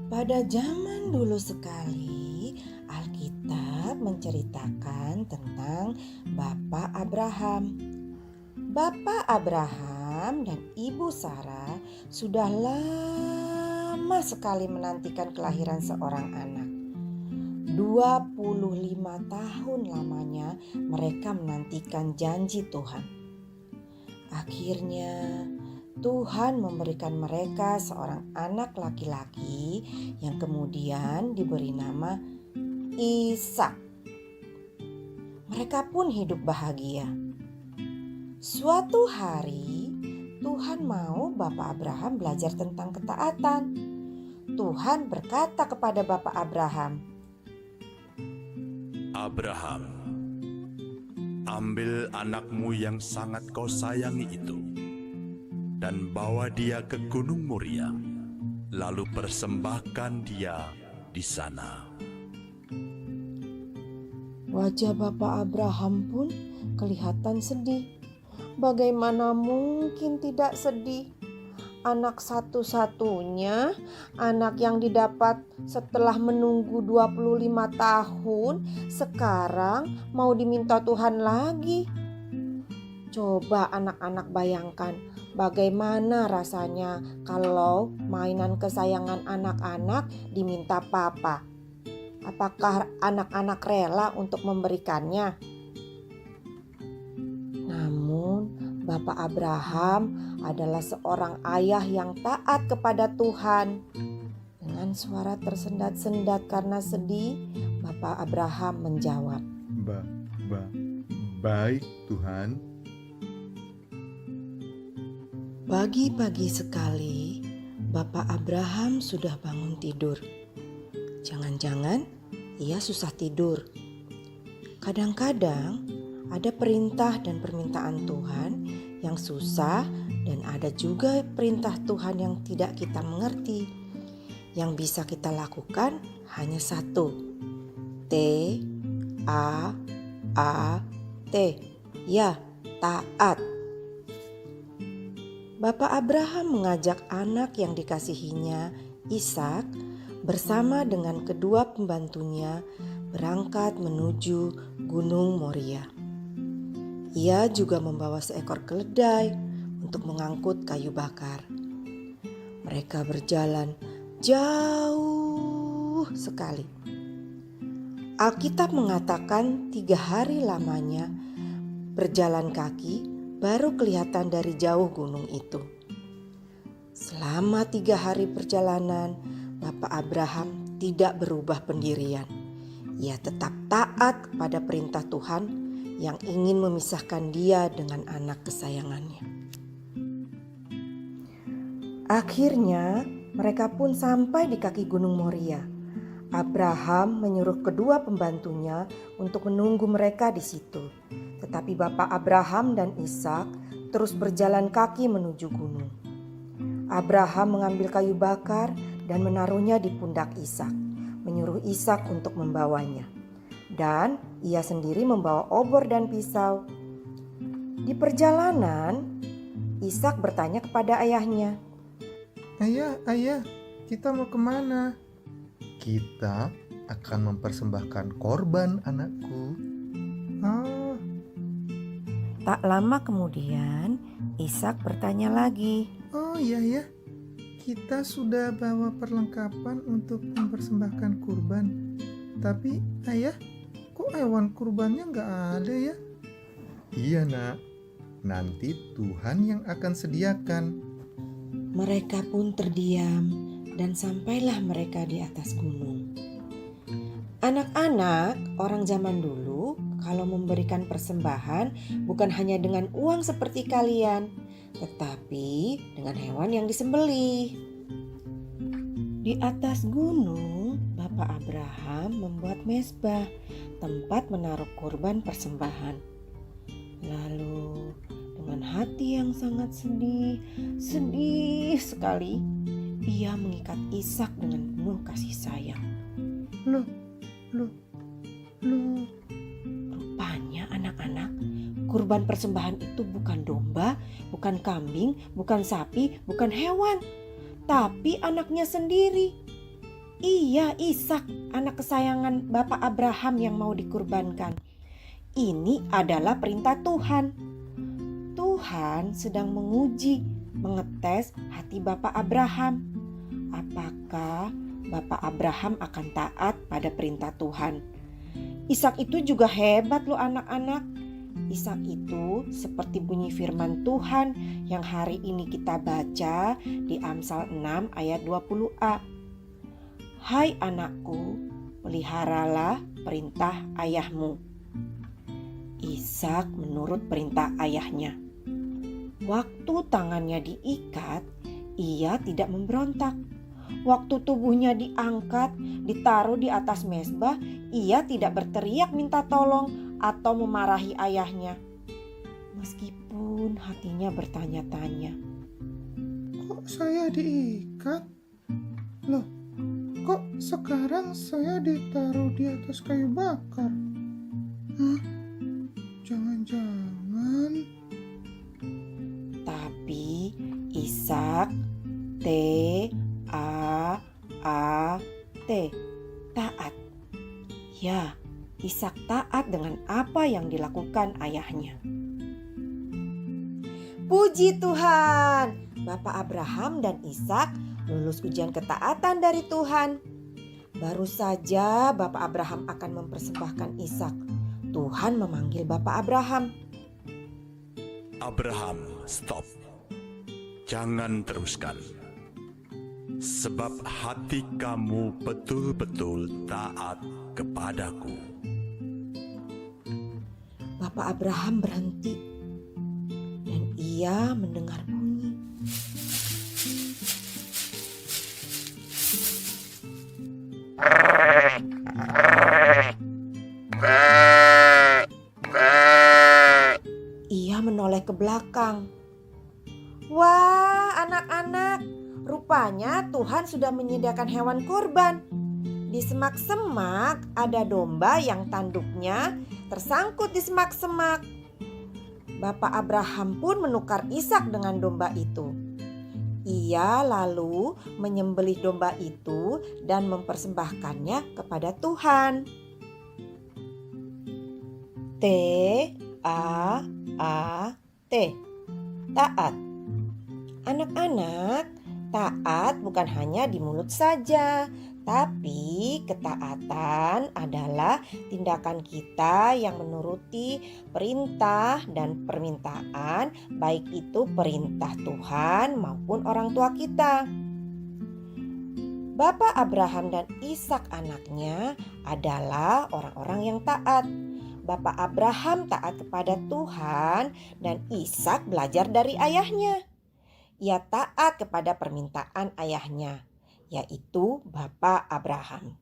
Pada zaman dulu sekali, Alkitab menceritakan tentang Bapak Abraham. Bapak Abraham dan Ibu Sarah sudah lama sekali menantikan kelahiran seorang anak. 25 tahun lamanya mereka menantikan janji Tuhan. Akhirnya Tuhan memberikan mereka seorang anak laki-laki yang kemudian diberi nama Ishak. Mereka pun hidup bahagia. Suatu hari Tuhan mau Bapak Abraham belajar tentang ketaatan. Tuhan berkata kepada Bapak Abraham, Abraham, ambil anakmu yang sangat kau sayangi itu dan bawa dia ke Gunung Moria, lalu persembahkan dia di sana. Wajah Bapak Abraham pun kelihatan sedih. Bagaimana mungkin tidak sedih? Anak satu-satunya, anak yang didapat setelah menunggu 25 tahun, sekarang mau diminta Tuhan lagi. Coba anak-anak bayangkan bagaimana rasanya kalau mainan kesayangan anak-anak diminta papa. Apakah anak-anak rela untuk memberikannya? Namun Bapak Abraham adalah seorang ayah yang taat kepada Tuhan. Dengan suara tersendat-sendat karena sedih, Bapak Abraham menjawab, Baik Tuhan. Pagi-pagi sekali, Bapak Abraham sudah bangun tidur. Jangan-jangan ia susah tidur. Kadang-kadang ada perintah dan permintaan Tuhan yang susah dan ada juga perintah Tuhan yang tidak kita mengerti. Yang bisa kita lakukan hanya satu. T-A-A-T. Ya, taat. Bapak Abraham mengajak anak yang dikasihinya, Ishak, bersama dengan kedua pembantunya berangkat menuju Gunung Moria. Ia juga membawa seekor keledai untuk mengangkut kayu bakar. Mereka berjalan jauh sekali. Alkitab mengatakan 3 hari lamanya berjalan kaki baru kelihatan dari jauh gunung itu. Selama 3 hari perjalanan, Bapak Abraham tidak berubah pendirian. Ia tetap taat kepada perintah Tuhan yang ingin memisahkan dia dengan anak kesayangannya. Akhirnya mereka pun sampai di kaki Gunung Moria. Abraham menyuruh kedua pembantunya untuk menunggu mereka di situ. Tetapi Bapak Abraham dan Ishak terus berjalan kaki menuju gunung. Abraham mengambil kayu bakar dan menaruhnya di pundak Ishak, menyuruh Ishak untuk membawanya. Dan ia sendiri membawa obor dan pisau. Di perjalanan, Ishak bertanya kepada ayahnya, Ayah, kita mau kemana? Kita akan mempersembahkan korban, anakku. Oh, Tak lama kemudian, Ishak bertanya lagi, iya. Kita sudah bawa perlengkapan untuk mempersembahkan kurban. Tapi ayah, kok hewan kurbannya nggak ada ya? Iya nak, nanti Tuhan yang akan sediakan. Mereka pun terdiam dan sampailah mereka di atas gunung. Anak-anak orang zaman dulu kalau memberikan persembahan bukan hanya dengan uang seperti kalian, tetapi dengan hewan yang disembelih. Di atas gunung, Bapak Abraham membuat mezbah, tempat menaruh kurban persembahan. Lalu dengan hati yang sangat sedih sekali, ia mengikat Ishak dengan penuh kasih sayang. Loh, Rupanya anak-anak, kurban persembahan itu bukan domba, bukan kambing, bukan sapi, bukan hewan, tapi anaknya sendiri. Iya, Ishak, anak kesayangan Bapak Abraham yang mau dikurbankan. Ini adalah perintah Tuhan. Tuhan sedang menguji, mengetes hati Bapak Abraham. Apakah Bapak Abraham akan taat pada perintah Tuhan? Ishak itu juga hebat loh anak-anak. Ishak itu seperti bunyi firman Tuhan yang hari ini kita baca di Amsal 6 ayat 20a. Hai anakku, peliharalah perintah ayahmu. Ishak menurut perintah ayahnya. Waktu tangannya diikat, ia tidak memberontak. Waktu tubuhnya diangkat, ditaruh di atas mezbah, ia tidak berteriak minta tolong atau memarahi ayahnya. Meskipun hatinya bertanya-tanya, Kok saya diikat? Loh, kok sekarang saya ditaruh di atas kayu bakar? Hah? Jangan-jangan... tapi Ishak T-A-A-T, taat. Ya, Ishak taat dengan apa yang dilakukan ayahnya. Puji Tuhan, Bapak Abraham dan Ishak lulus ujian ketaatan dari Tuhan. Baru saja Bapak Abraham akan mempersembahkan Ishak. Tuhan memanggil Bapak Abraham. Abraham, stop. Jangan teruskan. Sebab hati kamu betul-betul taat kepadaku. Bapak Abraham berhenti dan ia mendengar bunyi. Ia menoleh ke belakang. Wah, anak-anak, rupanya Tuhan sudah menyediakan hewan kurban. Di semak-semak ada domba yang tanduknya tersangkut di semak-semak. Bapak Abraham pun menukar Ishak dengan domba itu. Ia lalu menyembelih domba itu dan mempersembahkannya kepada Tuhan. T-A-A-T, taat. Anak-anak, taat bukan hanya di mulut saja, tapi ketaatan adalah tindakan kita yang menuruti perintah dan permintaan, baik itu perintah Tuhan maupun orang tua kita. Bapak Abraham dan Ishak anaknya adalah orang-orang yang taat. Bapak Abraham taat kepada Tuhan dan Ishak belajar dari ayahnya. Ia taat kepada permintaan ayahnya, yaitu Bapak Abraham.